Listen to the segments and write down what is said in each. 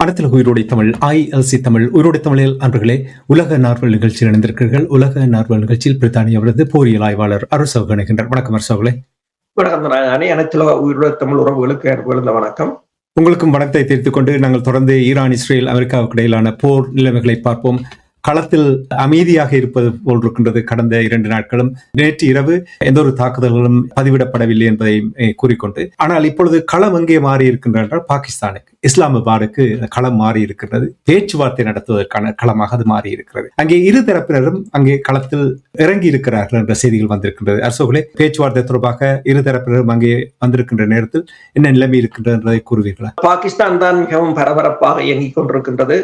அனைத்துலக உயிரோடை தமிழ் ILC தமிழ் உயிரோடை தமிழில் அன்பர்களே, உலக நார்வல் நிகழ்ச்சியில் இணைந்திருக்கிறீர்கள். உலக நார்வல் நிகழ்ச்சியில் பிரித்தானிய அவரது போரியல் ஆய்வாளர் அரசு இணைகின்றார். வணக்கம் அரசு. வணக்கம். அனைத்துலக உயிரோடை தமிழ் உறவுகளுக்கு வணக்கம். உங்களுக்கும் வணக்கத்தை தெரிவித்துக் கொண்டு நாங்கள் தொடர்ந்து ஈரான், இஸ்ரேல், அமெரிக்காவுக்கு இடையிலான போர் நிலைமைகளை பார்ப்போம். களத்தில் அமைதியாக இருப்பது போல் இருக்கின்றது. கடந்த 2 நாட்களும் நேற்று இரவு எந்த ஒரு தாக்குதல்களும் பதிவிடப்படவில்லை என்பதை கூறிக்கொண்டு, ஆனால் இப்பொழுது களம் எங்கே மாறி இருக்கின்றது என்றால் பாகிஸ்தானுக்கு, இஸ்லாமாபாத்துக்கு களம் மாறி இருக்கிறது. பேச்சுவார்த்தை நடத்துவதற்கான களமாக அது மாறி இருக்கிறது. அங்கே இரு தரப்பினரும் அங்கே களத்தில் இறங்கி இருக்கிறார்கள் என்ற செய்திகள் வந்திருக்கின்றது. அரசுகளே, பேச்சுவார்த்தை தொடர்பாக இரு தரப்பினரும் அங்கே வந்திருக்கின்ற நேரத்தில் என்ன நிலைமை இருக்கின்றது என்பதை கூறுவீர்களா? பாகிஸ்தான் தான் மிகவும் பரபரப்பாக இயங்கிக் கொண்டிருக்கின்றது.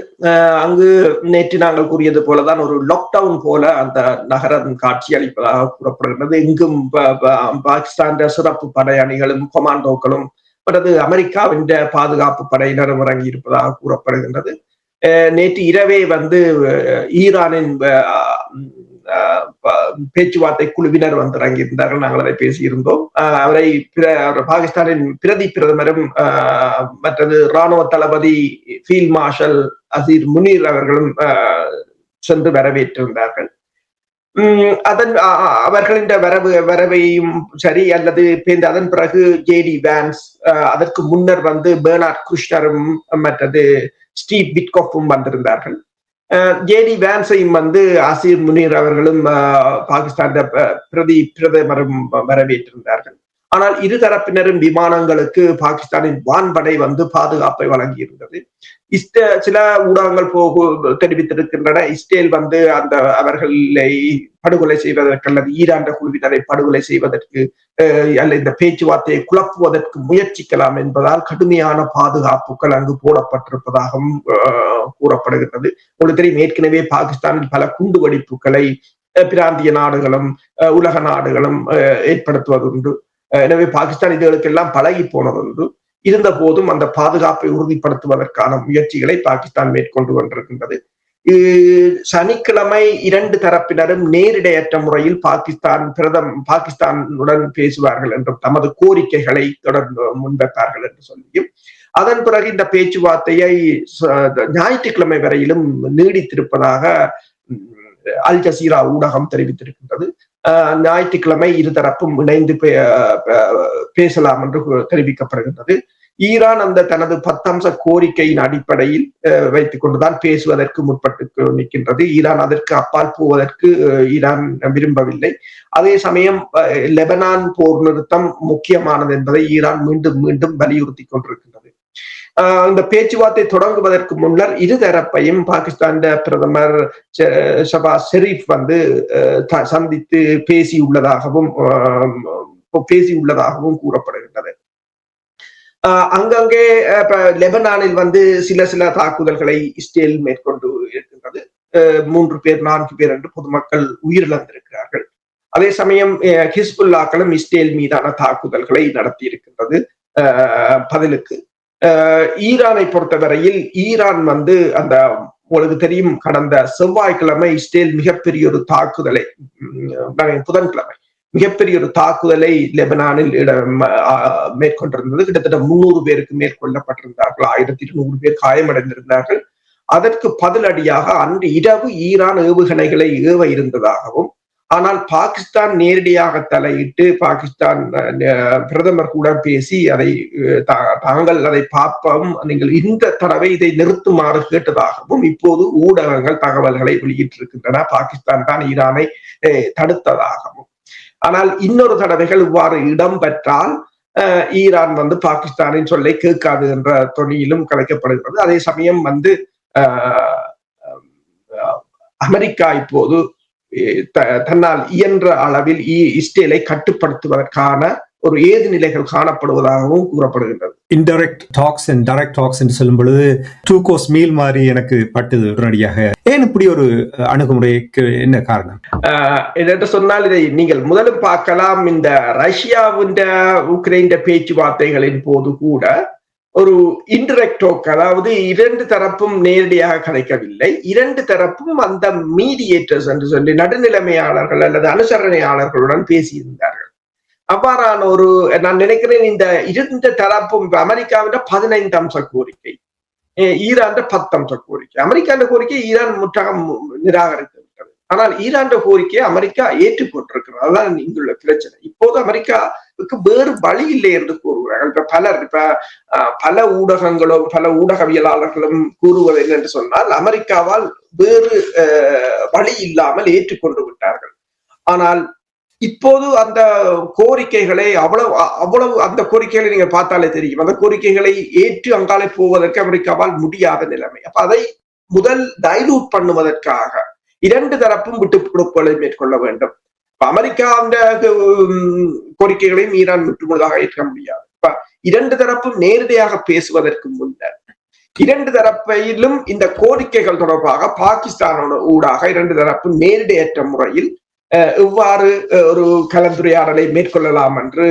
அங்கு நேற்று நாங்கள் கூறியது போலதான் ஒரு லாக்டவுன் போல அந்த நகரம் காட்சி அளிப்பதாக கூறப்படுகிறது. எங்கும் பாகிஸ்தான் சிறப்பு படை அணிகளும் கொமாண்டோக்களும் அல்லது அமெரிக்காவின் பாதுகாப்பு படையினரும் இறங்கி இருப்பதாக கூறப்படுகின்றது. நேற்று இரவே ஈரானின் பேச்சுவார்த்தை குழுவினர் இறங்கியிருந்தார்கள். நாங்கள் அதை பேசியிருந்தோம். அவரை பாகிஸ்தானின் பிரதி பிரதமரும் மற்றது இராணுவ தளபதி ஃபீல்ட் மார்ஷல் அசீர் முனீர் அவர்களும் சென்று வரவேற்றிருந்தார்கள். அவர்களின் வரவையும் சரி, அல்லது அதன் பிறகு JD வான்ஸ், அதற்கு முன்னர் பெர்னார்ட் குஷ்னரும் மற்றது ஸ்டீவ் விட்கோஃபும் வந்திருந்தார்கள். JD வான்ஸையும் அசீர் முனீர் அவர்களும் பாகிஸ்தான் பிரதி பிரதமரும் வரவேற்றிருந்தார்கள். ஆனால் இருதரப்பினரும் விமானங்களுக்கு பாகிஸ்தானின் வான்படை பாதுகாப்பை வழங்கி இருந்தது. சில ஊடகங்கள் தெரிவித்திருக்கின்றன, இஸ்ரேல் அந்த அவர்களை படுகொலை செய்வதற்கு அல்லது ஈரான் குழுவினரை படுகொலை செய்வதற்கு அல்ல இந்த பேச்சுவார்த்தையை குழப்புவதற்கு முயற்சிக்கலாம் என்பதால் கடுமையான பாதுகாப்புகள் அங்கு போடப்பட்டிருப்பதாகவும் கூறப்படுகின்றது. உங்களுக்கு தெரியும், ஏற்கனவே பாகிஸ்தானில் பல குண்டுவெடிப்புகளை பிராந்திய நாடுகளும் உலக நாடுகளும் ஏற்படுத்துவதுண்டு. எனவே பாகிஸ்தான் இதுகளுக்கெல்லாம் பழகி போனதொன்று. இருந்த போதும் அந்த பாதுகாப்பை உறுதிப்படுத்துவதற்கான முயற்சிகளை பாகிஸ்தான் மேற்கொண்டு கொண்டிருக்கின்றது. சனிக்கிழமை 2 தரப்பினரும் நேரிடையற்ற முறையில் பாகிஸ்தானுடன் பேசுவார்கள் என்றும் தமது கோரிக்கைகளை தொடர்ந்து முன்வைப்பார்கள் என்று சொல்லியும், அதன் பிறகு இந்த பேச்சுவார்த்தையை ஞாயிற்றுக்கிழமை வரையிலும் நீடித்திருப்பதாக அல் ஜசீரா ஊடகம் தெரிவித்திருக்கின்றது. ஞாயிற்றுக்கிழமை இருதரப்பும் இணைந்து பேசலாம் என்று தெரிவிக்கப்படுகின்றது. ஈரான் தனது 10 அம்ச கோரிக்கையின் அடிப்படையில் வைத்துக் கொண்டுதான் பேசுவதற்கு முற்பட்டு நிற்கின்றது. ஈரான் அதற்கு அப்பால் போவதற்கு ஈரான் விரும்பவில்லை. அதே சமயம் லெபனான் போர் நிறுத்தம் முக்கியமானது என்பதை ஈரான் மீண்டும் மீண்டும் வலியுறுத்தி கொண்டிருக்கின்றது. இந்த பேச்சுவார்த்தை தொடங்குவதற்கு முன்னர் இருதரப்பையும் பாகிஸ்தான் பிரதமர் ஷபாஸ் ஷெரீப் சந்தித்து பேசியுள்ளதாகவும் கூறப்படுகின்றது. அங்கங்கே லெபனானில் சில தாக்குதல்களை இஸ்ரேல் மேற்கொண்டு இருக்கின்றது. 3 பேர் 4 பேர் என்று பொதுமக்கள் உயிரிழந்திருக்கிறார்கள். அதே சமயம் ஹிஸ்புல்லாக்களும் இஸ்ரேல் மீதான தாக்குதல்களை நடத்தி இருக்கின்றது. பதிலுக்கு ஈரானை பொறுத்தவரையில் ஈரான் உங்களுக்கு தெரியும், கடந்த செவ்வாய்க்கிழமை இஸ்ரேல் மிகப்பெரிய ஒரு தாக்குதலை, புதன்கிழமை மிகப்பெரிய ஒரு தாக்குதலை லெபனானில் மேற்கொண்டிருந்தது. கிட்டத்தட்ட 300 பேருக்கு மேற்கொள்ளப்பட்டிருந்தார்கள். 1200 பேர் காயமடைந்திருந்தார்கள். அதற்கு பதிலடியாக அன்று இரவு ஈரான் ஏவுகணைகளை ஏவ இருந்ததாகவும், ஆனால் பாகிஸ்தான் நேரடியாக தலையிட்டு பாகிஸ்தான் பிரதமர் கூட பேசி தாங்கள் அதை பார்ப்போம், நீங்கள் இந்த தடவை இதை நிறுத்துமாறு கேட்டதாகவும் இப்போது ஊடகங்கள் தகவல்களை வெளியிட்டிருக்கின்றன. பாகிஸ்தான் தான் ஈரானை தடுத்ததாகவும். ஆனால் இன்னொரு தடவைகள் இவ்வாறு இடம்பெற்றால் ஈரான் பாகிஸ்தானின் சொல்லை கேட்காது என்ற தொனியிலும் கலைக்கப்படுகிறது. அதே சமயம் அமெரிக்கா இப்போது தன்னால் இயன்ற அளவில் இஸ்ரேலை கட்டுப்படுத்துவதற்கான ஒரு ஏது நிலைகள் காணப்படுவதாகவும் கூறப்படுகின்றது. Indirect tax and direct tax என்று சொல்லும் பொழுது 2 கோர்ஸ் மீல் மாதிரி எனக்கு பட்டது உடனடியாக. ஏன் இப்படி ஒரு அணுகுமுறைக்கு என்ன காரணம் என்று சொன்னால், இதை நீங்கள் முதலும் பார்க்கலாம். இந்த ரஷ்யாவின் உக்ரைன் பேச்சுவார்த்தைகளின் போது கூட ஒரு இன்டைரக்ட் டாக், அதாவது 2 தரப்பும் நேரடியாக கலைக்கவில்லை. 2 தரப்பும் அந்த மீடியேட்டர்ஸ் என்று சொல்லி நடுநிலைமையாளர்கள் அல்லது அனுசரணையாளர்களுடன் பேசியிருந்தார்கள். அவ்வாறான நான் நினைக்கிறேன் இந்த 2 தரப்பும் அமெரிக்காவின் 15 அம்ச கோரிக்கை, ஈரான் 10 அம்ச கோரிக்கை. அமெரிக்காண்ட கோரிக்கை ஈரான் முற்றாக நிராகரித்து விட்டது. ஆனால் ஈரான் கோரிக்கையை அமெரிக்கா ஏற்றுக்கொண்டிருக்கிறது. அதுதான் இங்குள்ள பிரச்சனை. இப்போது அமெரிக்காவுக்கு வேறு வழி இல்லை என்று கூறுகிறார்கள். பல ஊடகங்களும் பல ஊடகவியலாளர்களும் கூறுவது என்னென்று சொன்னால், அமெரிக்காவால் வேறு வழி இல்லாமல் ஏற்றுக்கொண்டு விட்டார்கள். ஆனால் இப்போது அந்த கோரிக்கைகளை அவ்வளவு அந்த கோரிக்கைகளை நீங்க பார்த்தாலே தெரியும். அந்த கோரிக்கைகளை ஏற்று அங்காலே போவதற்கு அமெரிக்காவால் முடியாத நிலைமை. அப்ப அதை முதல் டைலூட் பண்ணுவதற்காக இரண்டு தரப்பும் விட்டுக் கொடுப்புகளை மேற்கொள்ள வேண்டும். அமெரிக்கா அந்த கோரிக்கைகளையும் ஈரான் முற்றுமுழுதாக ஏற்க முடியாது. இப்ப இரண்டு தரப்பும் நேரடியாக பேசுவதற்கு முன்னர் இரண்டு தரப்பிலும் இந்த கோரிக்கைகள் தொடர்பாக பாகிஸ்தானோட ஊடாக இரண்டு தரப்பும் நேரடியற்ற முறையில் எவ்வாறு ஒரு கலந்துரையாடலை மேற்கொள்ளலாம் என்று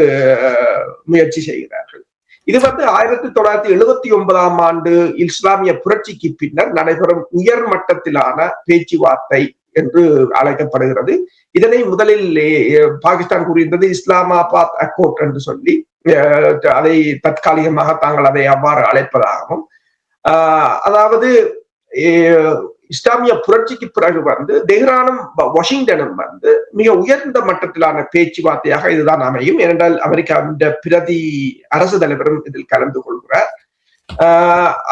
முயற்சி செய்கிறார்கள். இது 1979 ஆண்டு இஸ்லாமிய புரட்சிக்கு பின்னர் நடைபெறும் உயர் மட்டத்திலான பேச்சுவார்த்தை என்று அழைக்கப்படுகிறது. இதனை முதலில் பாகிஸ்தான் கூறியிருந்தது இஸ்லாமாபாத் அக்கோர்ட் என்று சொல்லி, அதை தற்காலிகமாக தாங்கள் அதை அவ்வாறு அழைப்பதாகவும், அதாவது இஸ்லாமிய புரட்சிக்கு பிறகு தெஹ்ரானும் வாஷிங்டனும் மிக உயர்ந்த மட்டத்திலான பேச்சுவார்த்தையாக இதுதான் அமையும். ஏனென்றால் அமெரிக்காவின் பிரதி அரசு தலைவரும் இதில் கலந்து கொள்கிறார்.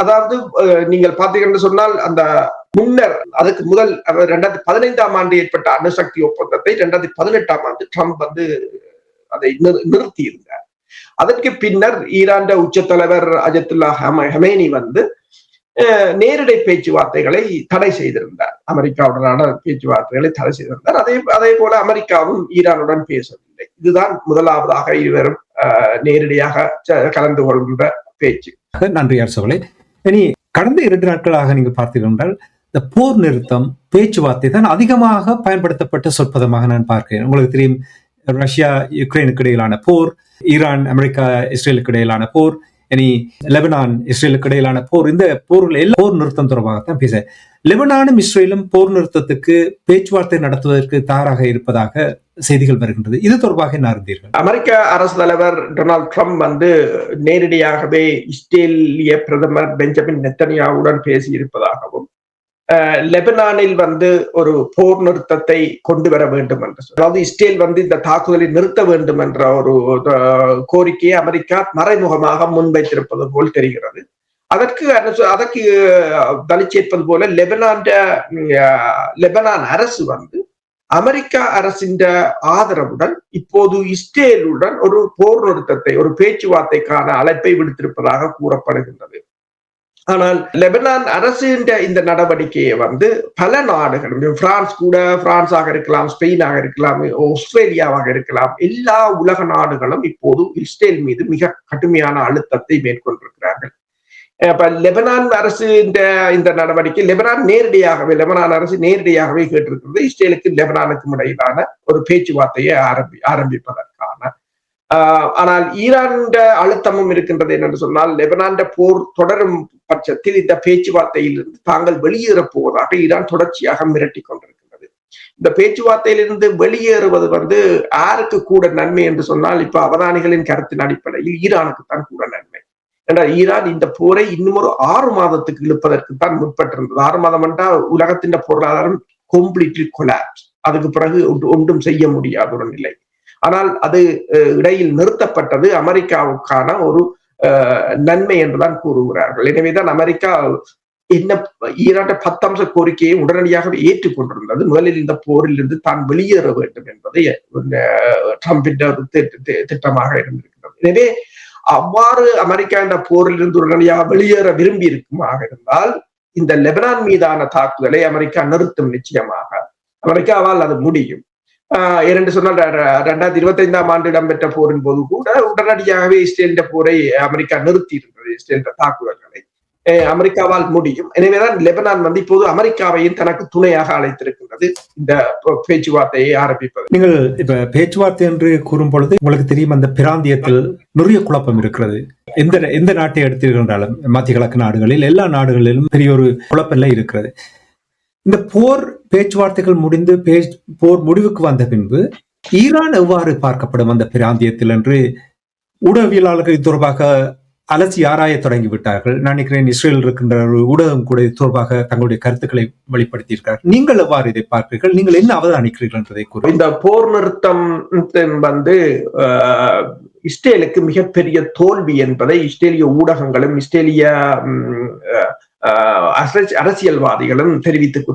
அதாவது நீங்கள் பார்த்தீங்கன்னு சொன்னால், அந்த முன்னர் அதுக்கு முதல் 2015 ஆண்டு ஏற்பட்ட அணுசக்தி ஒப்பந்தத்தை 2018 ஆண்டு ட்ரம்ப் அதை நிறுத்தி இருந்தார். அதற்கு பின்னர் ஈரான் உச்ச தலைவர் அஜத்துல்லா ஹமேனி நேரடி பேச்சுவார்த்தைகளை தடை செய்திருந்தார். அமெரிக்காவுடனான பேச்சுவார்த்தைகளை தடை செய்திருந்தார். அதே போல அமெரிக்காவும் ஈரானுடன் பேசவில்லை. இதுதான் முதலாவதாக இருவரும் நேரடியாக கலந்து கொள்கின்ற பேச்சு. நன்றி அரசர்களே. இனி கடந்த 2 நாட்களாக நீங்கள் பார்த்தீர்கள், இந்த போர் நிறுத்தம் பேச்சுவார்த்தை தான் அதிகமாக பயன்படுத்தப்பட்ட சொற்பதமாக நான் பார்க்கிறேன். உங்களுக்கு தெரியும், ரஷ்யா யுக்ரைனுக்கு இடையிலான போர், ஈரான் அமெரிக்கா இஸ்ரேலுக்கு இடையிலான போர், இனி லெபனான் இஸ்ரேலுக்கு இடையிலான போர், இந்த போர்கள் எல்லாம் போர் நிறுத்தம் தொடர்பாகத்தான் பேச. லெபனானும் இஸ்ரேலும் போர் நிறுத்தத்துக்கு பேச்சுவார்த்தை நடத்துவதற்கு தயாராக இருப்பதாக செய்திகள் வருகின்றது. இது தொடர்பாக என்ன அறிந்தீர்கள்? அமெரிக்க அரசு தலைவர் டொனால்ட் ட்ரம்ப் நேரடியாகவே இஸ்ரேலிய பிரதமர் பெஞ்சமின் நெத்தனியாவுடன் பேசி இருப்பதாகவும், லெபனானில் ஒரு போர் நிறுத்தத்தை கொண்டு வர வேண்டும் என்று, அதாவது இஸ்ரேல் இந்த தாக்குதலை நிறுத்த வேண்டும் என்ற ஒரு கோரிக்கையை அமெரிக்கா மறைமுகமாக முன்வைத்திருப்பது போல் தெரிகிறது. அதற்கு வலிச்சேர்ப்பது போல லெபனான் அரசு அமெரிக்கா அரசின் ஆதரவுடன் இப்போது இஸ்ரேலுடன் ஒரு போர் நிறுத்தத்தை, ஒரு பேச்சுவார்த்தைக்கான அழைப்பை விடுத்திருப்பதாக கூறப்படுகின்றது. ஆனால் லெபனான் அரசின் இந்த நடவடிக்கையை பல நாடுகளும், பிரான்ஸாக இருக்கலாம், ஸ்பெயினாக இருக்கலாம், ஆஸ்திரேலியாவாக இருக்கலாம், எல்லா உலக நாடுகளும் இப்போது இஸ்ரேல் மீது மிக கடுமையான அழுத்தத்தை மேற்கொண்டிருக்கிறார்கள். இப்ப லெபனான் அரசு இந்த நடவடிக்கை லெபனான் அரசு நேரடியாகவே கேட்டிருக்கிறது இஸ்ரேலுக்கு லெபனானுக்கும் இடையிலான ஒரு பேச்சுவார்த்தையை ஆரம்பிப்பதற்கான. ஆனால் ஈரான் அழுத்தமும் இருக்கின்றது என்று சொன்னால், லெபனான் போர் தொடரும் பட்சத்தில் இந்த பேச்சுவார்த்தையிலிருந்து தாங்கள் வெளியேறப் போவதாக ஈரான் தொடர்ச்சியாக மிரட்டி கொண்டிருக்கின்றது. இந்த பேச்சுவார்த்தையிலிருந்து வெளியேறுவது யாருக்கு கூட நன்மை என்று சொன்னால், இப்ப அவதானிகளின் கருத்தின் அடிப்படையில் ஈரானுக்குத்தான் கூட நன்மை. என்றால் ஈரான் இந்த போரை இன்னும் ஒரு 6 மாதத்துக்கு இழுப்பதற்கு தான் முற்பட்டிருந்தது. 6 மாதம் என்றால் உலகத்தின் பொருளாதாரம் கம்ப்ளீட்லி கொலாப்ஸ், அதுக்கு பிறகு ஒன்றும் செய்ய முடியாத ஒரு நிலை. ஆனால் அது இடையில் நிறுத்தப்பட்டது அமெரிக்காவுக்கான ஒரு நன்மை என்றுதான் கூறுகிறார்கள். எனவேதான் அமெரிக்கா ஈரான் 10 அம்ச கோரிக்கையை உடனடியாக ஏற்றுக்கொண்டிருந்தது. முதலில் இந்த போரில் இருந்து தான் வெளியேற வேண்டும் என்பதை ட்ரம்பின் திட்டமாக இருந்திருக்கிறது. எனவே அவ்வாறு அமெரிக்கா இந்த போரில் இருந்து உடனடியாக வெளியேற விரும்பி இருக்குமாக இருந்தால், இந்த லெபனான் மீதான தாக்குதலை அமெரிக்கா நிறுத்தும். நிச்சயமாக அமெரிக்காவால் அது முடியும். ஏனென்று சொன்னால் 2025 ஆண்டு இடம்பெற்ற போரின் போது கூட உடனடியாகவே இஸ்ரேலின் போரை அமெரிக்கா நிறுத்தி இருந்தது. இஸ்ரேலின் தாக்குதல்களை அமெரிக்காவால் முடியும். எனவேதான் லெபனான் இப்போது அமெரிக்காவையும் தனக்கு துணையாக அழைத்திருக்கின்றது இந்த பேச்சுவார்த்தையை ஆரம்பிப்பது. நீங்கள் இப்ப பேச்சுவார்த்தை என்று கூறும் பொழுது உங்களுக்கு தெரியும், அந்த பிராந்தியத்தில் நிறைய குழப்பம் இருக்கிறது. எந்த நாட்டை எடுத்திருக்கின்றாலும் மத்திய கிழக்கு நாடுகளில், எல்லா நாடுகளிலும் பெரிய ஒரு குழப்பம் இருக்கிறது. இந்த போர் பேச்சுவார்த்தைகள் முடிந்து போர் முடிவுக்கு வந்த பின்பு ஈரான் எவ்வாறு பார்க்கப்படும் அந்த பிராந்தியத்தில் என்று ஊடகவியலாளர்கள் தொடர்பாக அலசி ஆராய தொடங்கிவிட்டார்கள். நான் நினைக்கிறேன் இஸ்ரேல் இருக்கின்ற ஒரு ஊடகம் கூட இது தொடர்பாக தங்களுடைய கருத்துக்களை வெளிப்படுத்தியிருக்கிறார்கள். நீங்கள் எவ்வாறு இதை பார்க்கிறீர்கள்? நீங்கள் என்ன அவதானிக்கிறீர்கள் என்பதை கூற. இந்த போர் நிறுத்தம் வந்து இஸ்ரேலுக்கு மிகப்பெரிய தோல்வி என்பதை இஸ்ரேலிய ஊடகங்களும் இஸ்ரேலிய அரசியல்வாதிகளும்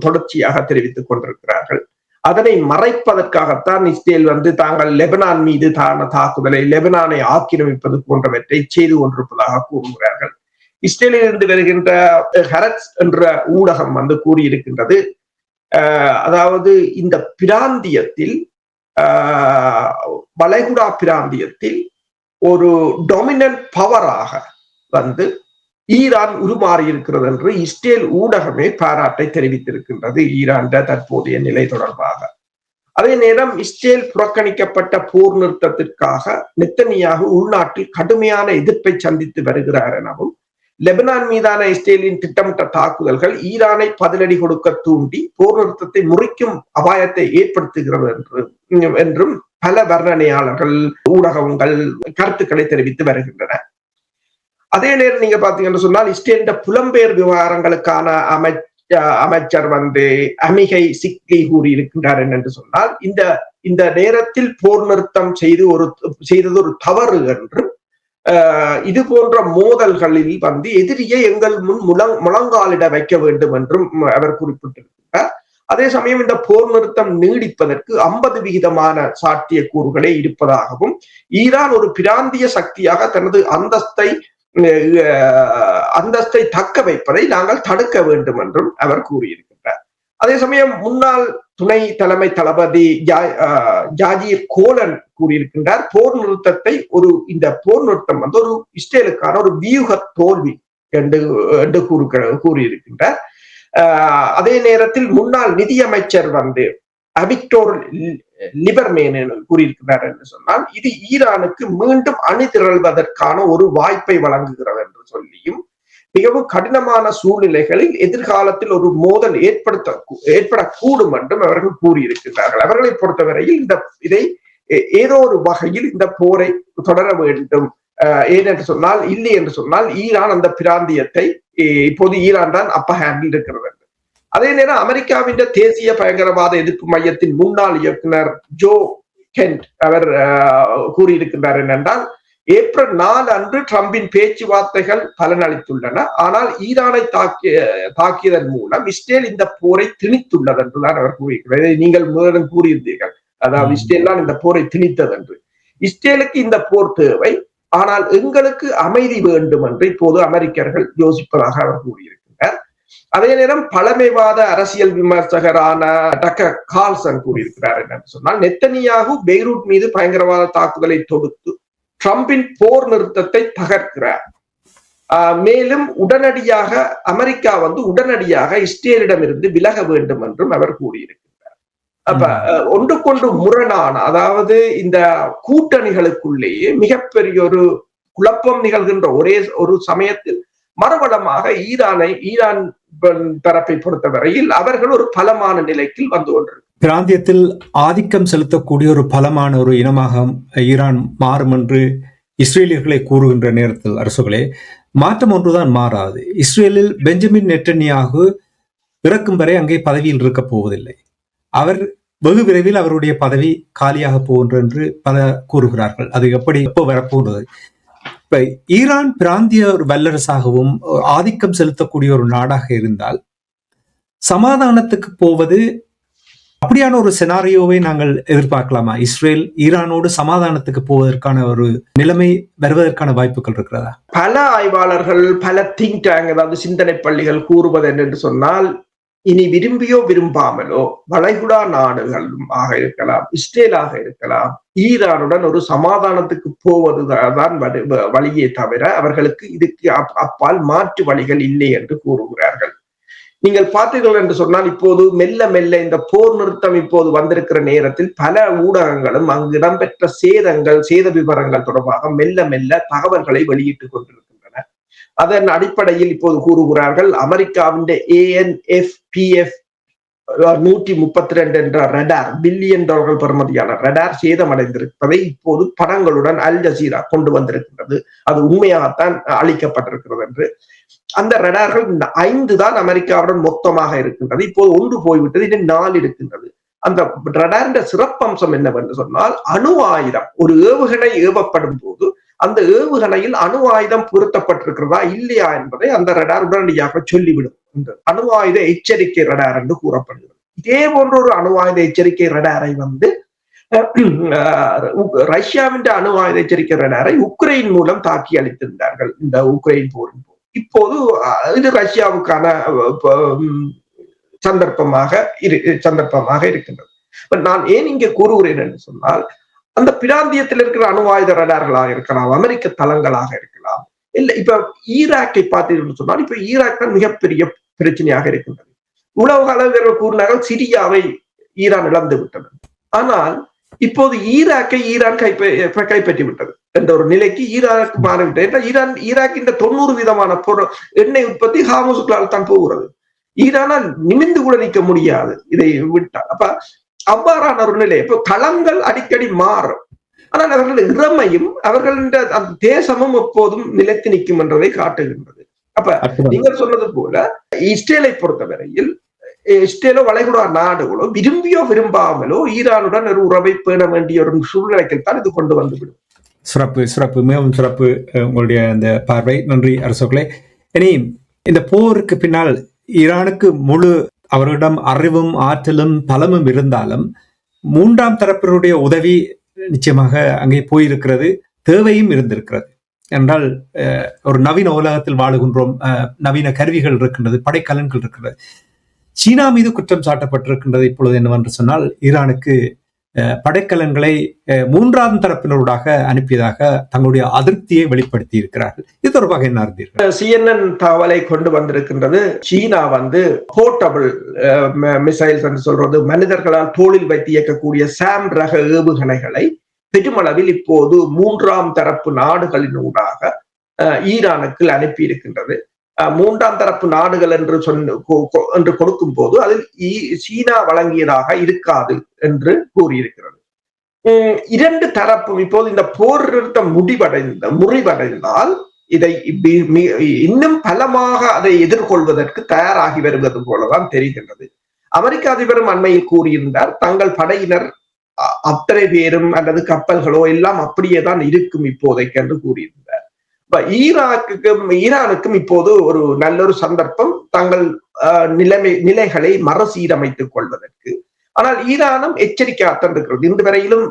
தொடர்ச்சியாக தெரிவித்துக் கொண்டிருக்கிறார்கள். அதனை மறைப்பதற்காகத்தான் இஸ்ரேல் வந்து தாங்கள் லெபனான் மீது தாக்குதலை, லெபனானை ஆக்கிரமிப்பது போன்றவற்றை செய்து கொண்டிருப்பதாக கூறுகிறார்கள். இஸ்ரேலில் இருந்து வருகின்ற ஹரட்ஸ் என்ற ஊடகம் வந்து கூறியிருக்கின்றது, அதாவது இந்த பிராந்தியத்தில் வளைகுடா பிராந்தியத்தில் ஒரு டொமினன்ட் பவராக வந்து ஈரான் உருமாறி இருக்கிறது என்று இஸ்ரேல் ஊடகமே பாராட்டை தெரிவித்திருக்கின்றது ஈரான் தற்போதைய நிலை தொடர்பாக. அதே நேரம் இஸ்ரேல் புறக்கணிக்கப்பட்ட போர் நிறுத்தத்திற்காக நெத்தனியாகு உள்நாட்டில் கடுமையான எதிர்ப்பை சந்தித்து வருகிறார் எனவும், லெபனான் மீதான இஸ்ரேலின் திட்டமிட்ட தாக்குதல்கள் ஈரானை பதிலடி கொடுக்க தூண்டி போர் நிறுத்தத்தை முறிக்கும் அபாயத்தை ஏற்படுத்துகிறது என்றும் பல வர்ணனையாளர்கள், ஊடகங்கள் கருத்துக்களை தெரிவித்து வருகின்றன. அதே நேரம் நீங்க பாத்தீங்கன்னு சொன்னால் இஸ்ரேலின் புலம்பெயர் விவகாரங்களுக்கான அமைச்சர் வந்து அமிகை சிக்லி கூறியிருக்கின்றார் என்று சொன்னால், இந்த நேரத்தில் போர் நிறுத்தம் செய்தது ஒரு தவறு என்றும், இது போன்ற மோதல்களில் வந்து எதிரியை எங்கள் முன் முழங்காலிட வைக்க வேண்டும் என்றும் அவர் குறிப்பிட்டிருக்கிறார். அதே சமயம் இந்த போர் நிறுத்தம் நீடிப்பதற்கு 50% சாத்திய கூறுகளே இருப்பதாகவும், ஈரான் ஒரு பிராந்திய சக்தியாக தனது அந்தஸ்தை தக்க வைப்பதை நாங்கள் தடுக்க வேண்டும் என்றும் அவர் கூறியிருக்கின்றார். அதே சமயம் முன்னாள் துணை தலைமை தளபதி ஜாஜீர் கோலன் கூறியிருக்கின்றார், இந்த போர் நிறுத்தம் வந்து ஒரு இஸ்ரேலுக்கான ஒரு வியூக தோல்வி என்று கூறியிருக்கின்றார். அதே நேரத்தில் முன்னாள் நிதியமைச்சர் வந்து அவிக்டோர் லிபர்மேன் கூறியிருக்கிறார் என்று சொன்னால், இது ஈரானுக்கு மீண்டும் அணிதிரள்வதற்கான ஒரு வாய்ப்பை வழங்குகிறது என்று சொல்லியும், மிகவும் கடினமான சூழ்நிலைகளில் எதிர்காலத்தில் ஒரு மோதல் ஏற்படக்கூடும் என்றும் அவர்கள் கூறியிருக்கிறார்கள். அவர்களை பொறுத்தவரையில் இதை ஏதோ ஒரு வகையில் இந்த போரை தொடர வேண்டும், ஏனென்று சொன்னால், இல்லை என்று சொன்னால் ஈரான் அந்த பிராந்தியத்தை இப்போது ஈரான் தான் அப்பர் ஹேண்டில் இருக்கிறது. அதே நேரம் அமெரிக்காவின் தேசிய பயங்கரவாத எதிர்ப்பு மையத்தின் முன்னாள் இயக்குனர் ஜோ கென்ட் அவர் கூறியிருக்கின்றார் என்னென்றால், ஏப்ரல் 4 அன்று ட்ரம்பின் பேச்சுவார்த்தைகள் பலனளித்துள்ளன, ஆனால் ஈரானை தாக்கியதன் மூலம் இஸ்ரேல் இந்த போரை திணித்துள்ளது என்றுதான் அவர் கூறியிருக்கிறார். நீங்கள் முதலிடம் கூறியிருந்தீர்கள், அதாவது இஸ்ரேல் தான் இந்த போரை திணித்தது என்று. இஸ்ரேலுக்கு இந்த போர் தேவை, ஆனால் எங்களுக்கு அமைதி வேண்டும் என்று இப்போது அமெரிக்கர்கள் யோசிப்பதாக அவர் கூறியிருக்கிறார். அதே நேரம் பழமைவாத அரசியல் விமர்சகரான டக்கர் கார்ல்சன் கூறியிருக்கிறார் என்னன்னு சொன்னால், நெத்தனியாகு பெய்ரூட் மீது பயங்கரவாத தாக்குதலை தொடுத்து ட்ரம்பின் போர் நிறுத்தத்தை தகர்க்கிறார். மேலும் உடனடியாக அமெரிக்கா வந்து உடனடியாக இஸ்ரேலிடமிருந்து விலக வேண்டும் என்றும் அவர் கூறியிருக்கிறார். அப்ப ஒன்றுக்கொன்று முரணான, அதாவது இந்த கூட்டணிகளுக்குள்ளேயே மிகப்பெரிய ஒரு குழப்பம் நிகழ்கின்ற ஒரு சமயத்தில் மறுபலமாக ஈரான் தரப்பை பொறுத்தவரையில் அவர்கள் ஒரு பலமான நிலைக்கு வந்து கொண்டிருக்கிறார். பிராந்தியத்தில் ஆதிக்கம் செலுத்தக்கூடிய ஒரு பலமான ஒரு இனமாக ஈரான் மாறும் என்று இஸ்ரேலியர்களை கூறுகின்ற நேரத்தில் அரசுகளே, மாற்றம் ஒன்றுதான் மாறாது. இஸ்ரேலில் பெஞ்சமின் நெட்டன்யாகு இறக்கும் வரை அங்கே பதவியில் இருக்க போவதில்லை. அவர் வெகு விரைவில் அவருடைய பதவி காலியாக போகின்ற என்று பல கூறுகிறார்கள். அது எப்போ வரப்போகிறது? இப்ப ஈரான் பிராந்திய ஒரு வல்லரசாகவும் ஆதிக்கம் செலுத்தக்கூடிய ஒரு நாடாக இருந்தால் சமாதானத்துக்கு போவது, அப்படியான ஒரு செனாரியோவை நாங்கள் எதிர்பார்க்கலாமா? இஸ்ரேல் ஈரானோடு சமாதானத்துக்கு போவதற்கான ஒரு நிலைமை வருவதற்கான வாய்ப்புகள் இருக்கிறதா? பல ஆய்வாளர்கள், பல திங்க் டேங்க், அதாவது சிந்தனை பள்ளிகள் கூறுவது என்று சொன்னால், இனி விரும்பியோ விரும்பாமலோ வளைகுடா நாடுகளும் ஆக இருக்கலாம், இஸ்ரேலாக இருக்கலாம், ஈரானுடன் ஒரு சமாதானத்துக்கு போவதுதான் வழியே தவிர அவர்களுக்கு இதுக்கு அப்பால் மாற்று வழிகள் இல்லை என்று கூறுகிறார்கள். நீங்கள் பார்த்தீர்கள் என்று சொன்னால், இப்போது மெல்ல மெல்ல இந்த போர் நிறுத்தம் இப்போது வந்திருக்கிற நேரத்தில் பல ஊடகங்களும் அங்கு இடம்பெற்ற சேத விவரங்கள் தொடர்பாக மெல்ல மெல்ல தகவல்களை வெளியிட்டுக் கொண்டிருக்கின்றன. அதன் அடிப்படையில் இப்போது கூறுகிறார்கள், அமெரிக்காவின் ANFPF 132 என்ற ரடார், பில்லியன் டாலர்கள் பெறுமதியான ரடார் சேதமடைந்திருப்பதை இப்போது படங்களுடன் அல் ஜசீரா கொண்டு வந்திருக்கின்றது. அது உண்மையாகத்தான் அளிக்கப்பட்டிருக்கிறது என்று. அந்த ரடார்கள் 5 தான் அமெரிக்காவுடன் மொத்தமாக இருக்கின்றது. இப்போது 1 போய்விட்டது, இன்னும் 4 இருக்கின்றது. அந்த ரடாரின் சிறப்பம்சம் என்னவென்று சொன்னால், அணு ஆயுதம் ஒரு ஏவுகணை ஏவப்படும் போது அந்த ஏவுகணையில் அணு ஆயுதம் பொருத்தப்பட்டிருக்கிறதா இல்லையா என்பதை அந்த ரடார் உடனடியாக சொல்லிவிடும். அணு ஆயுத எச்சரிக்கை ரடார் என்று கூறப்படுகிறது. இதே போன்ற ஒரு அணு ஆயுத எச்சரிக்கை ரடாரை ரஷ்யாவின் அணு ஆயுத எச்சரிக்கை ரடாரை உக்ரைன் மூலம் தாக்கி அளித்திருந்தார்கள் இந்த உக்ரைன் போரின் போது. இப்போது இது ரஷ்யாவுக்கான சந்தர்ப்பமாக இருக்கின்றது. நான் ஏன் இங்கே கூறுகிறேன் என்று சொன்னால், அந்த பிராந்தியத்தில் இருக்கிற அணு ஆயுத ரடார்களாக இருக்கலாம், அமெரிக்க தளங்களாக இருக்கலாம், இல்ல இப்ப ஈராக்கை பார்த்தீர்கள் சொன்னால், இப்ப ஈராக் தான் மிகப்பெரிய பிரச்சனையாக இருக்கின்றது. உலக அளவில் கூறினார்கள் சிரியாவை ஈரான் இழந்து விட்டது. ஆனால் இப்போது ஈராக்கை ஈரான் கைப்பற்றி விட்டது என்ற ஒரு நிலைக்கு ஈராக் மாறிவிட்டது. ஈராக்கின் 90% எண்ணெய் உற்பத்தி ஹார்முஸ்களால் தான் போகிறது. ஈரானால் நிமிந்து கூட நிற்க முடியாது இதை விட்டால். அப்ப அவ்வாறான ஒரு நிலை. இப்போ களங்கள் அடிக்கடி மாறும், ஆனால் அவர்கள் இறமையும் அவர்களின் தேசமும் எப்போதும் நிலைத்து நிற்கும் என்றதை காட்டுகின்றது. அப்ப நீங்கள் சொன்னது போல இஸ்ரேலை பொறுத்தவரையில் இஸ்ரேலோ வளைகுடா நாடுகளோ விரும்பியோ விரும்பாமலோ ஈரானுடன் ஒரு உறவை பேண வேண்டிய ஒரு சூழ்நிலைக்கு தான் இது கொண்டு வந்துவிடும். சிறப்பு, மிகவும் சிறப்பு உங்களுடைய அந்த பார்வை. நன்றி அரசோக்களே. இனி இந்த போருக்கு பின்னால் ஈரானுக்கு முழு அவர்களிடம் அறிவும் ஆற்றலும் பலமும் இருந்தாலும் 3ஆம் தரப்பினருடைய உதவி நிச்சயமாக அங்கே போயிருக்கிறது, தேவையும் இருந்திருக்கிறது. என்றால் ஒரு நவீன உலகத்தில் வாழுகின்றோம், நவீன கருவிகள் இருக்கின்றது, படைக்கலன்கள் இருக்கிறது. சீனா மீது குற்றம் சாட்டப்பட்டிருக்கின்றது இப்பொழுது என்னவென்று சொன்னால், ஈரானுக்கு படைக்கலன்களை 3ஆம் தரப்பினருடாக அனுப்பியதாக தங்களுடைய அதிருப்தியை வெளிப்படுத்தி இருக்கிறார்கள். இது தொடர்பாக என்ன அறிந்தீர்கள்? CNN தகவலை கொண்டு வந்திருக்கின்றது. சீனா போர்ட்டபிள் மிசைல்ஸ் என்று சொல்றது, மனிதர்களால் தோளில் வைத்து இயக்கக்கூடிய சாம் ரக ஏவுகணைகளை பெருமளவில் இப்போது 3ஆம் தரப்பு நாடுகளினூடாக ஈரானுக்கு அனுப்பி இருக்கின்றது. 3ஆம் தரப்பு நாடுகள் என்று கொடுக்கும் போது அதில் சீனா வழங்கியதாக இருக்காது என்று கூறியிருக்கிறது. 2 தரப்பும் இப்போது இந்த போர் நிறுத்தம் முறிவடைந்தால் இதை இன்னும் பலமாக அதை எதிர்கொள்வதற்கு தயாராகி வருவது போலதான் தெரிகின்றது. அமெரிக்க அதிபரும் அண்மையில் கூறியிருந்தார், தங்கள் படையினர் அத்தனை பேரும் அல்லது கப்பல்களோ எல்லாம் அப்படியே தான் இருக்கும் இப்போதைக்கு என்று கூறியிருந்தார். ஈரானுக்கும் இப்போது ஒரு நல்ல ஒரு சந்தர்ப்பம் தங்கள் நிலைகளை மறுசீரமைத்துக் கொள்வதற்கு. ஆனால் ஈரானும் எச்சரிக்கையாகத்தான் இருக்கிறது. இன்று வரையிலும்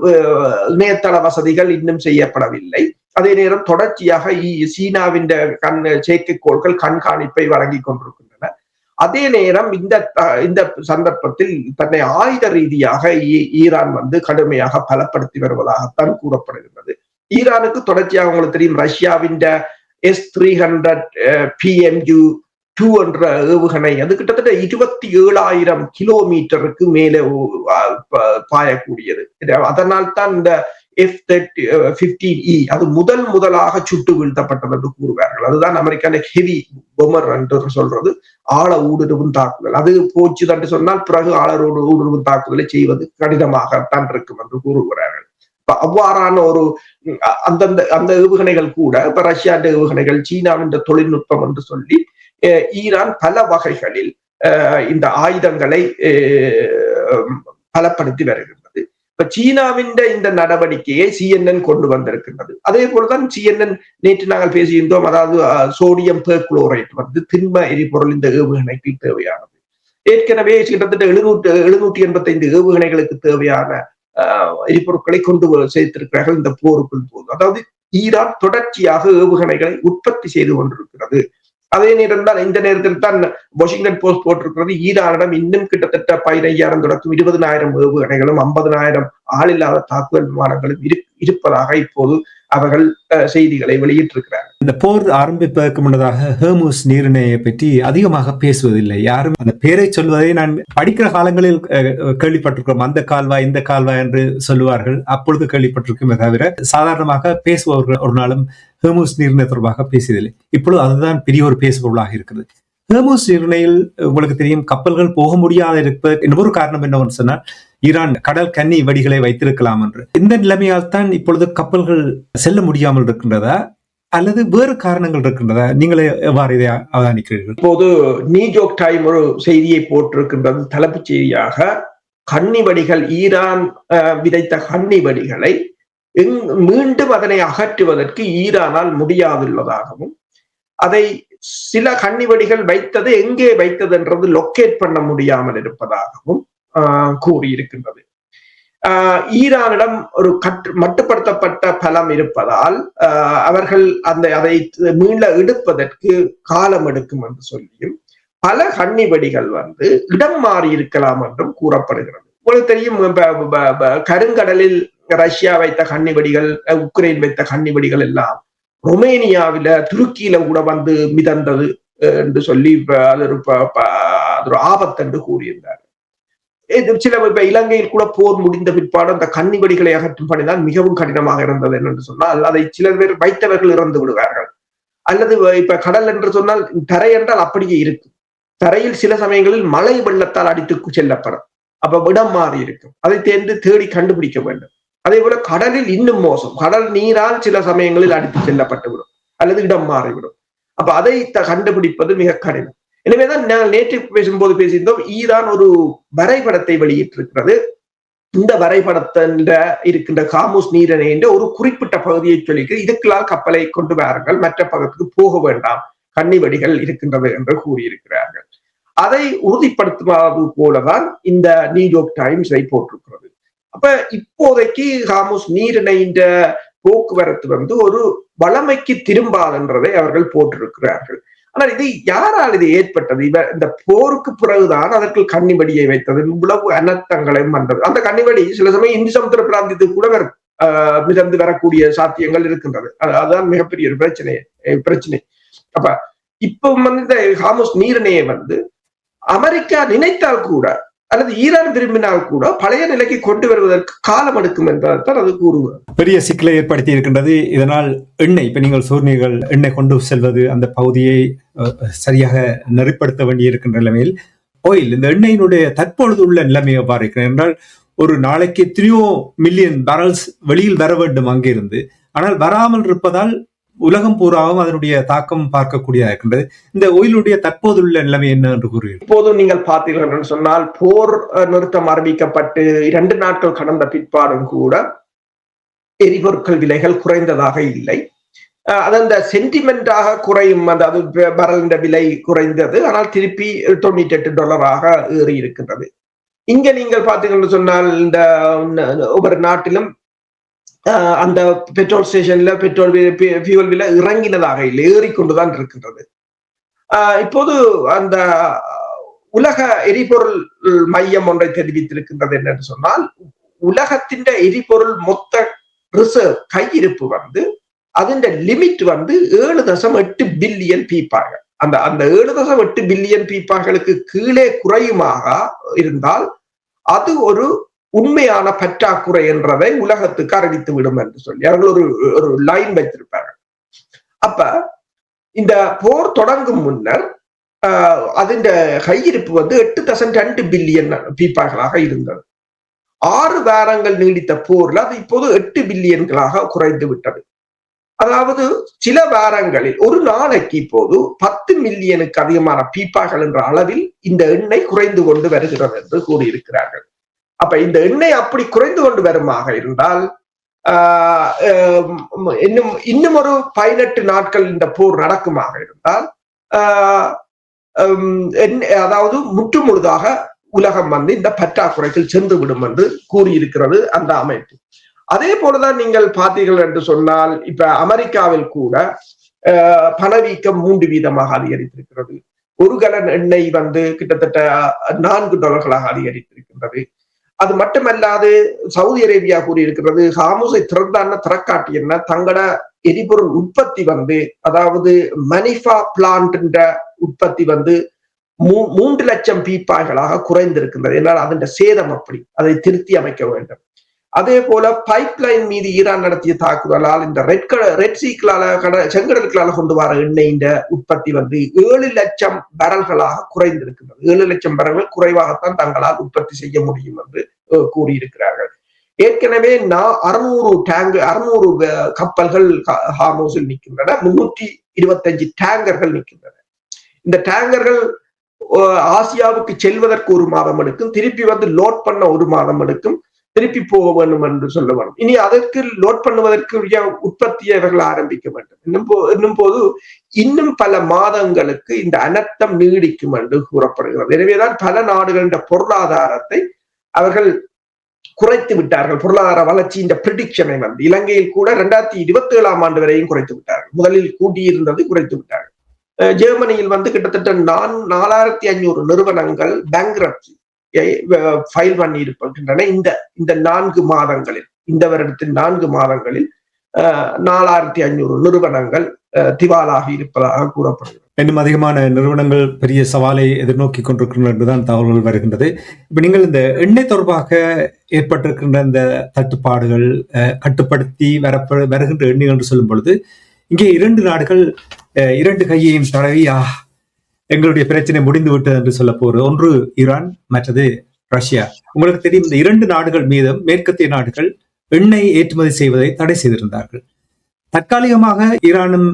இணையதள வசதிகள் இன்னும் செய்யப்படவில்லை. அதே நேரம் தொடர்ச்சியாக சீனாவின் செயற்கைக்கோள்கள் கண்காணிப்பை வழங்கி கொண்டிருக்கின்றன. அதே நேரம் இந்த சந்தர்ப்பத்தில் தன்னை ஆயுத ரீதியாக ஈரான் கடுமையாக பலப்படுத்தி வருவதாகத்தான் கூறப்படுகின்றது. ஈரானுக்கு தொடர்ச்சியாக உங்களுக்கு தெரியும், ரஷ்யாவின் S-300 PMU-2 என்ற ஏவுகணை அது கிட்டத்தட்ட 27,000 கிலோமீட்டருக்கு மேலே பாயக்கூடியது. அதனால் தான் இந்த F-15E அது முதலாக சுட்டு வீழ்த்தப்பட்டது என்று கூறுவார்கள். அதுதான் அமெரிக்கான ஹெவி பொமர் என்று சொல்றது, ஆழ ஊடுருவும் தாக்குதல். அது போச்சு என்று சொன்னால் பிறகு ஆழ ஊடுருவும் தாக்குதலை செய்வது கடினமாகத்தான் இருக்கும் என்று கூறுகிறார்கள். அவ்வாறான ஒரு அந்த ஏவுகணைகள் கூட இப்ப ரஷ்யா ஏவுகணைகள், சீனாவின் தொழில்நுட்பம் என்று சொல்லி ஈரான் பல வகைகளில் இந்த ஆயுதங்களை பலப்படுத்தி வருகின்றது. இப்ப சீனாவின் இந்த நடவடிக்கையை CNN கொண்டு வந்திருக்கின்றது. அதே போலதான் CNN நேற்று நாங்கள் பேசியிருந்தோம், அதாவது சோடியம் பெர்குளோரைட் திண்ம எரிபொருள் இந்த ஏவுகணைக்கு தேவையானது. ஏற்கனவே கிட்டத்தட்ட 785 ஏவுகணைகளுக்கு தேவையான எரிபொருட்களை கொண்டு சேர்த்திருக்கிறார்கள் இந்த போருக்குள் போது. அதாவது ஈரான் தொடர்ச்சியாக ஏவுகணைகளை உற்பத்தி செய்து கொண்டிருக்கிறது. அதே நேரம் தான் இந்த நேரத்தில் தான் வாஷிங்டன் போஸ்ட் போட்டிருக்கிறது, ஈரானிடம் இன்னும் கிட்டத்தட்ட 15,000 தொடக்கம் 20,000 ஏவுகணைகளும் 50,000 ஆளில்லாத தாக்குதல் விமானங்களும் இருப்பதாக இப்போது அவர்கள் செய்திகளை வெளியிட்டிருக்கிறார்கள். இந்த போர் ஆரம்பிப்பதற்கு முன்னதாக ஹெர்முஸ் நீரிணையை பற்றி அதிகமாக பேசுவதில்லை. யாரும் அந்த பேரை சொல்வதை நான் படிக்கிற காலங்களில் கேள்விப்பட்டிருக்கிறோம். அந்த கால்வாய் இந்த கால்வாய் என்று சொல்லுவார்கள், அப்பொழுது கேள்விப்பட்டிருக்குமே தவிர சாதாரணமாக பேசுபவர்கள் ஒரு நாளும் ஹெர்முஸ் நீரிணை தொடர்பாக பேசியதில்லை. இப்பொழுது அதுதான் பெரிய ஒரு பேசுபொருளாக இருக்கிறது. ஹோர்முஸ் நீரிணையில் உங்களுக்கு தெரியும் கப்பல்கள் போக முடியாத இருப்பது இன்னொரு காரணம் என்னவென்று சொன்னால் ஈரான் கடல் கன்னி வெடிகளை வைத்திருக்கலாம் என்று. இந்த நிலைமையால் தான் இப்பொழுது கப்பல்கள் செல்ல முடியாமல் இருக்கின்றதா அல்லது வேறு காரணங்கள் இருக்கின்றதா? நீங்களே எவ்வாறு இதை அவதானிக்கிறீர்கள்? இப்போது நியூயார்க் டைம் ஒரு செய்தியை போட்டிருக்கின்றது தலைப்புச் செய்தியாக, கன்னிவடிகள், ஈரான் விதைத்த கன்னிவடிகளை மீண்டும் அதனை அகற்றுவதற்கு ஈரானால் முடியாதுள்ளதாகவும், அதை சில கன்னிவடிகள் வைத்தது எங்கே வைத்தது என்றது லொக்கேட் பண்ண முடியாமல் இருப்பதாகவும் கூறியிருக்கின்றது. ஈரானிடம் ஒரு மட்டுப்படுத்தப்பட்ட பலம் இருப்பதால் அவர்கள் அதை மீள எடுப்பதற்கு காலம் எடுக்கும் என்று சொல்லியும் பல கன்னிவெடிகள் இடம் மாறி இருக்கலாம் என்றும் கூறப்படுகிறது. உங்களுக்கு தெரியும், கருங்கடலில் ரஷ்யா வைத்த கன்னிவெடிகள், உக்ரைன் வைத்த கன்னிவெடிகள் எல்லாம் ரொமேனியாவில, துருக்கியில கூட மிதந்தது என்று சொல்லி அது ஒரு ஆபத்து என்று கூறியிருந்தார். சில இலங்கையில் கூட போர் முடிந்த பிற்பாடு அந்த கன்னிவெடிகளை அகற்றும் பணிதான் மிகவும் கடினமாக இருந்தது என்று சொன்னால், அதை சில பேர் வைத்தவர்கள் இறந்து விடுவார்கள். அல்லது இப்ப கடல் என்று சொன்னால் தரை என்றால் அப்படியே இருக்கும். தரையில் சில சமயங்களில் மழை வெள்ளத்தால் அடித்து செல்லப்படும். அப்ப இடம் மாறி இருக்கும். அதை தேடி கண்டுபிடிக்க வேண்டும். அதே போல கடலில் இன்னும் மோசம். கடல் நீரால் சில சமயங்களில் அடித்து செல்லப்பட்டு விடும் அல்லது இடம் மாறிவிடும். அப்ப அதை கண்டுபிடிப்பது மிக கடினம். எனவேதான் நான் நேற்று பேசும்போது பேசியிருந்தோம், ஈரான் ஒரு வரைபடத்தை வெளியிட்டிருக்கிறது. இந்த வரைபடத்தில் இருக்கின்ற ஹார்முஸ் நீரிணை என்ற ஒரு குறிப்பிட்ட பகுதியை சொல்லிக்கு இதுக்கெல்லாம் கப்பலை கொண்டு வாருங்கள், மற்ற பக்கத்துக்கு போக வேண்டாம், கன்னிவெடிகள் இருக்கின்றது என்று கூறியிருக்கிறார்கள். அதை உறுதிப்படுத்துவது போலதான் இந்த நியூயார்க் டைம்ஸ் போட்டிருக்கிறது. அப்ப இப்போதைக்கு ஹார்முஸ் நீரிணையின் போக்குவரத்து ஒரு வளமைக்கு திரும்பாதென்றதை அவர்கள் போட்டிருக்கிறார்கள். ஆனால் இது யாரால் இது ஏற்பட்டது? இந்த போருக்கு பிறகுதான் அதற்கு கன்னிவெடியை வைத்தது, இவ்வளவு அனர்த்தங்களையும் வந்தது. அந்த கன்னிவெடி சில சமயம் இந்து சமுத்திர பிராந்தியத்துக்கு கூட மிதந்து வரக்கூடிய சாத்தியங்கள் இருக்கின்றது. அதுதான் மிகப்பெரிய ஒரு பிரச்சனை. அப்ப இப்ப இந்த ஹார்முஸ் நீரிணையை அமெரிக்கா நினைத்தால் கூட அல்லது ஈரான் விரும்பினால் கூட பழைய நிலைக்கு கொண்டு வருவதற்கு காலம் எடுக்கும் என்பதைத்தான் அது கூறுவது. பெரிய சிக்கலை ஏற்படுத்தி இருக்கின்றது. இதனால் எண்ணெய், இப்ப நீங்கள் சொன்னீர்கள், எண்ணெய் கொண்டு செல்வது, அந்த பகுதியை சரியாக நெறிப்படுத்த வேண்டிய இருக்கின்ற நிலைமையில் ஆயில், இந்த எண்ணெயினுடைய தற்பொழுது உள்ள நிலைமையை பார்க்கிறேன் என்றால் ஒரு நாளைக்கு 3 மில்லியன் பேரல்ஸ் வெளியில் வர வேண்டும் அங்கிருந்து. ஆனால் வராமல் இருப்பதால் உலகம் பூராவும் அதனுடைய தாக்கம் பார்க்கக்கூடியதாக இருக்கின்றது. இந்த ஆயிலுடைய தற்போதுள்ள நிலைமை என்ன என்று கூறுவீர்கள்? இப்போது நீங்கள் பார்த்தீர்கள் என்று சொன்னால், போர் நிறுத்தம் அறிவிக்கப்பட்டு 2 நாட்கள் கடந்த பிற்பாடும் கூட எரிபொருட்கள் விலைகள் குறைந்ததாக இல்லை. அது அந்த சென்டிமெண்டாக குறையும், அது பரலின் விலை குறைந்தது, ஆனால் திருப்பி $98 ஏறி இருக்கின்றது. இங்க நீங்கள் பார்த்தீங்கன்னு சொன்னால், இந்த ஒவ்வொரு நாட்டிலும் அந்த பெட்ரோல் ஸ்டேஷன்ல ஃபியூவல் விலை இறங்கினதாக இல்லை, ஏறிக்கொண்டுதான் இருக்கின்றது. இப்போது அந்த உலக எரிபொருள் மையம் ஒன்றை தெரிவித்திருக்கின்றது என்னன்னு சொன்னால், உலகத்தின் எரிபொருள் மொத்த ரிசர்வ் கையிருப்பு அதன் லிமிட் 7.8 பில்லியன் பீப்பார்கள். அந்த 7.8 பில்லியன் பீப்பார்களுக்கு கீழே குறையுமாக இருந்தால் அது ஒரு உண்மையான பற்றாக்குறை என்றதை உலகத்துக்கு அறிவித்து விடும் என்று சொல்லி அவர்கள் ஒரு லைன் வைத்திருப்பார்கள். அப்ப இந்த போர் தொடங்கும் முன்னர் அதன் கையிருப்பு 8.2 பில்லியன் பீப்பார்களாக இருந்தது. 6 வாரங்கள் நீடித்த போர்ல அது இப்போது 8 பில்லியன்களாக குறைந்து விட்டது. அதாவது சில வாரங்களில் ஒரு நாளைக்கு இப்போது 10 மில்லியனுக்கு அதிகமான பீப்பார்கள் என்ற அளவில் இந்த எண்ணெய் குறைந்து கொண்டு வருகிறது என்று கூறியிருக்கிறார்கள். அப்ப இந்த எண்ணெய் அப்படி குறைந்து கொண்டு வருமாக இருந்தால் இன்னும் ஒரு 18 நாட்கள் இந்த போர் நடக்குமாக இருந்தால் அதாவது முற்று முழுதாக உலகம் இந்த பற்றாக்குறைகள் சென்று விடும் என்று கூறியிருக்கிறது அந்த அமைப்பு. அதே போலதான் நீங்கள் பார்த்தீர்கள் என்று சொன்னால், இப்ப அமெரிக்காவில் கூட பணவீக்கம் 3 வீதமாக அதிகரித்திருக்கிறது. ஒரு கலன் எண்ணெய் கிட்டத்தட்ட $4 அதிகரித்திருக்கின்றது. அது மட்டுமல்லாது சவுதி அரேபியா கூறியிருக்கிறது, ஹார்முஸை திறக்காட்டி என்ன, தங்களோட எரிபொருள் உற்பத்தி அதாவது மனிஃபா பிளான்ட் உற்பத்தி 3 லட்சம் பீப்பாய்களாக குறைந்திருக்கின்றது. என்னால் அதன் சேதம் அப்படி, அதை திருத்தி அமைக்க வேண்டும். அதே போல பைப்லைன் மீது ஈரான் நடத்திய தாக்குதலால் இந்த ரெட் சீக்களால செங்கடலுக்களால கொண்டு வர எண்ணெயின் உற்பத்தி வந்து 7 லட்சம் பேரல்களாக குறைந்திருக்கின்றது. 7 லட்சம் பேரல்கள் குறைவாகத்தான் தங்களால் உற்பத்தி செய்ய முடியும் என்று கூறியிருக்கிறார்கள். ஏற்கனவே 600 கப்பல்கள் ஹார்மோஸில் நிற்கின்றன. 325 டேங்கர்கள் நிற்கின்றன. இந்த டேங்கர்கள் ஆசியாவுக்கு செல்வதற்கு 1 மாதம் எடுக்கும், திருப்பி வந்து லோட் பண்ண 1 மாதம் எடுக்கும், திருப்பி போக வேண்டும் என்று சொல்ல வேண்டும். இனி அதற்கு லோட் பண்ணுவதற்குரிய உற்பத்தியை அவர்கள் ஆரம்பிக்க வேண்டும். இன்னும் பல மாதங்களுக்கு இந்த அனர்த்தம் நீடிக்கும் என்று கூறப்படுகிறது. எனவேதான் பல நாடுகளின் பொருளாதாரத்தை அவர்கள் குறைத்து விட்டார்கள். பொருளாதார வளர்ச்சி இந்த பிரிடிக்ஷனை வந்து இலங்கையில் கூட 2027 ஆண்டு வரையும் குறைத்து விட்டார்கள். முதலில் கூட்டியிருந்தது குறைத்து விட்டார்கள். ஜெர்மனியில் வந்து கிட்டத்தட்ட 4500 நிறுவனங்கள் பேங்க்ரப்சி ஃபைல் பண்ணி இருக்கின்றன. இந்த 4 மாதங்களில், இந்த வருடத்தின் 4 மாதங்களில் 4500 நிறுவனங்கள் திவாலாகி இருப்பதாக கூறப்படுகிறது. இன்னும் அதிகமான நிறுவனங்கள் பெரிய சவாலை எதிர்நோக்கி கொண்டிருக்கின்றன என்றுதான் தகவல்கள் வருகின்றது. இப்ப நீங்கள் இந்த எண்ணெய் தொடர்பாக ஏற்பட்டிருக்கின்ற இந்த தட்டுப்பாடுகள் கட்டுப்படுத்தி வருகின்ற எண்ணெய் என்று சொல்லும் பொழுது, இங்கே 2 நாடுகள் 2 கையையும் தடவி எங்களுடைய பிரச்சனை முடிந்து விட்டது என்று சொல்ல போறது. ஒன்று ஈரான், மற்றது ரஷ்யா. உங்களுக்கு தெரியும், இந்த 2 நாடுகள் மீதும் மேற்கத்திய நாடுகள் எண்ணெய் ஏற்றுமதி செய்வதை தடை செய்திருந்தார்கள். தற்காலிகமாக ஈரானும்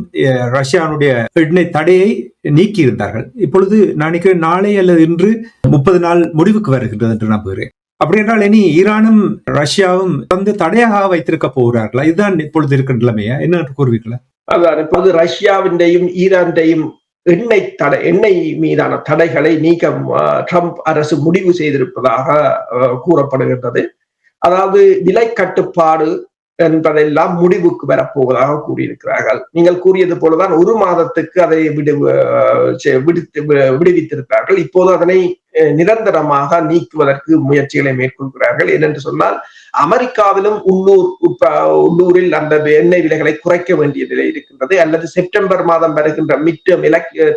ரஷ்யானுடைய எண்ணெய் தடையை நீக்கி இருந்தார்கள். இப்பொழுது நான் நினைக்கிறேன் நாளை அல்லது இன்று 30 நாள் முடிவுக்கு வருகின்றது என்று நம்புகிறேன். அப்படி என்றால் இனி ஈரானும் ரஷ்யாவும் வந்து தடையாக வைத்திருக்க போகிறார்களா? இதுதான் இப்பொழுது இருக்கிற நிலைமையா? என்ன கூறுவீர்களா? அதான் இப்போது ரஷ்யாவின்டையும் ஈரான்டையும் எண்ணெய் மீதான தடைகளை நீக்க ட்ரம்ப் அரசு முடிவு செய்திருப்பதாக கூறப்படுகின்றது. அதாவது விலை கட்டுப்பாடு என்பதெல்லாம் முடிவுக்கு வரப்போவதாக கூறியிருக்கிறார்கள். நீங்கள் கூறியது போலதான் 1 மாதத்துக்கு அதை விடுவித்திருக்கிறார்கள். இப்போது அதனை நிரந்தரமாக நீக்குவதற்கு முயற்சிகளை மேற்கொள்கிறார்கள். ஏனென்று சொன்னால் அமெரிக்காவிலும் உள்ளூரில் அந்த எண்ணெய் விலைகளை குறைக்க வேண்டிய நிலை இருக்கின்றது. அல்லது செப்டம்பர் மாதம் வருகின்ற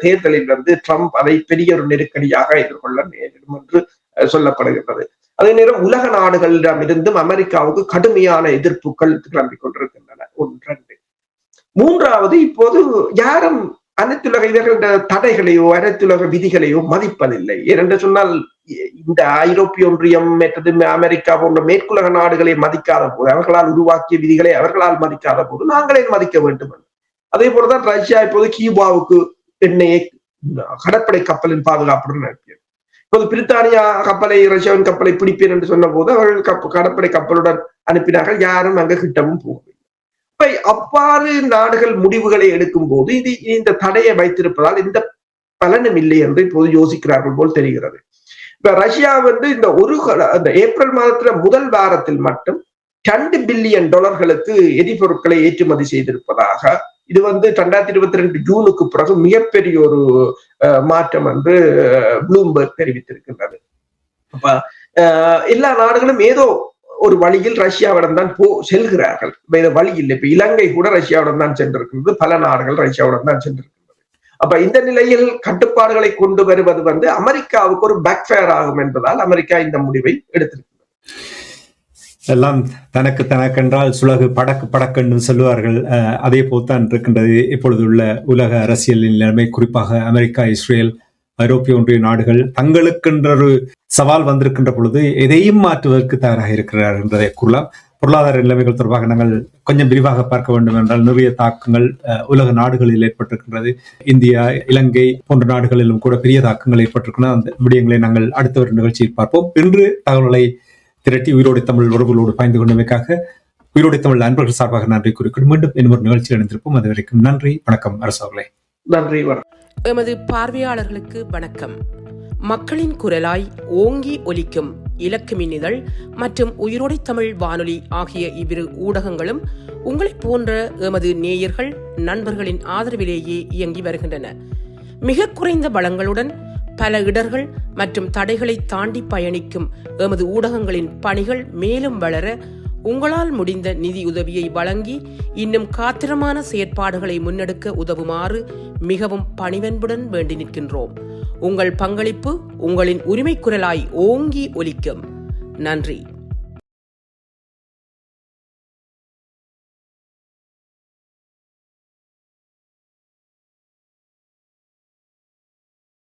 தேர்தலில் வந்து ட்ரம்ப் அதை பெரிய ஒரு நெருக்கடியாக எதிர்கொள்ள நேரிடும் என்று சொல்லப்படுகின்றது. அதே நேரம் உலக நாடுகளிடமிருந்தும் அமெரிக்காவுக்கு கடுமையான எதிர்ப்புகள் கிளம்பிக் கொண்டிருக்கின்றன. 1, 2. இப்போது யாரும் அனைத்துலக இவர்களுடைய தடைகளையோ அனைத்துலக விதிகளையோ மதிப்பதில்லை. ஏனென்று சொன்னால் இந்த ஐரோப்பிய ஒன்றியம் மற்றது அமெரிக்கா போன்ற மேற்குலக நாடுகளை மதிக்காத போது, அவர்களால் உருவாக்கிய விதிகளை அவர்களால் மதிக்காத போது நாங்களே மதிக்க வேண்டும். அதே போலதான் ரஷ்யா இப்போது கியூபாவுக்கு எண்ணெயை கடற்படை கப்பலின் பாதுகாப்புடன் அனுப்பியது. இப்போது பிரித்தானியா ரஷ்யாவின் கப்பலை பிடிப்பேன் என்று சொன்ன போது அவர்கள் கடற்படை கப்பலுடன் அனுப்பினார்கள். யாரும் அங்க கிட்டவும் போகவில்லை. அவ்வாறு நாடுகள் முடிவுகளை எடுக்கும் போது இந்த தடையை வைத்திருப்பதால் இந்த பலனும் இல்லை என்று இப்போது யோசிக்கிறார்கள் போல் தெரிகிறது. இப்ப ரஷ்யா வந்து இந்த ஏப்ரல் மாதத்துல முதல் வாரத்தில் மட்டும் $2 பில்லியன் எரிபொருட்களை ஏற்றுமதி செய்திருப்பதாக, இது வந்து 2022 ஜூனுக்கு பிறகு மிகப்பெரிய ஒரு மாற்றம் என்று ப்ளூம்பர்க் தெரிவித்திருக்கின்றது. அப்ப எல்லா நாடுகளும் ஏதோ ஒரு வழியில் ரஷ்யாவிடம் தான் செல்கிறார்கள். வேற வழி இல்லை. இப்ப இலங்கை கூட ரஷ்யாவிடம் தான் சென்றிருக்கின்றது. பல நாடுகள் ரஷ்யாவிடம் தான் சென்றிருக்கின்றது. அப்ப இந்த நிலையில் கட்டுப்பாடுகளை கொண்டு வருவது வந்து அமெரிக்காவுக்கு ஒரு பேக்ஃபயர் ஆகும் என்பதால் அமெரிக்கா இந்த முடிவை எடுத்திருக்கிறது. எல்லாம் தனக்கென்றால் சுலகு படக்கென்று சொல்லுவார்கள். அதே போல்தான் இருக்கின்றது இப்பொழுது உள்ள உலக அரசியலின் நிலைமை. குறிப்பாக அமெரிக்கா, இஸ்ரேல், ஐரோப்பிய ஒன்றிய நாடுகள் தங்களுக்கென்ற ஒரு சவால் வந்திருக்கின்ற பொழுது எதையும் மாற்றுவதற்கு தயாராக இருக்கிறார் என்பதை கூறலாம். பொருளாதார நிலைமைகள் தொடர்பாக நாங்கள் கொஞ்சம் விரிவாக பார்க்க வேண்டும் என்றால் நிறைய தாக்கங்கள் உலக நாடுகளில் ஏற்பட்டிருக்கின்றது. இந்தியா, இலங்கை போன்ற நாடுகளிலும் கூட பெரிய தாக்கங்கள் ஏற்பட்டிருக்கின்றன. அந்த விடயங்களை நாங்கள் அடுத்த ஒரு நிகழ்ச்சியில் பார்ப்போம். இன்று தகவல்களை திரட்டி உயிரோடு தமிழ் உறவுகளோடு பாய்ந்து கொண்டமைக்காக உயிரோடு தமிழ் அன்பர்கள் சார்பாக நன்றி கூறிக்கொண்டு மீண்டும் இன்னொரு நிகழ்ச்சியில் இணைந்திருப்போம். அது வரைக்கும் நன்றி, வணக்கம். அரசவர்களே நன்றி. எமது பார்வையாளர்களுக்கு வணக்கம். மக்களின் குரலாய் ஓங்கி ஒலிக்கும் இலக்கு மின்னிதழ் மற்றும் உயிரோடை தமிழ் வானொலி ஆகிய இவ்விரு ஊடகங்களும் உங்களை போன்ற எமது நேயர்கள் நண்பர்களின் ஆதரவிலேயே இயங்கி வருகின்றன. மிக குறைந்த வளங்களுடன் பல இடர்கள் மற்றும் தடைகளை தாண்டி பயணிக்கும் எமது ஊடகங்களின் பணிகள் மேலும் வளர உங்களால் முடிந்த நிதி உதவியை வழங்கி இன்னும் காத்திரமான செயற்பாடுகளை முன்னெடுக்க உதவுமாறு மிகவும் பணிவன்புடன் வேண்டி நிற்கின்றோம். உங்கள் பங்களிப்பு உங்களின் உரிமை குரலாய் ஓங்கி ஒலிக்கும். நன்றி.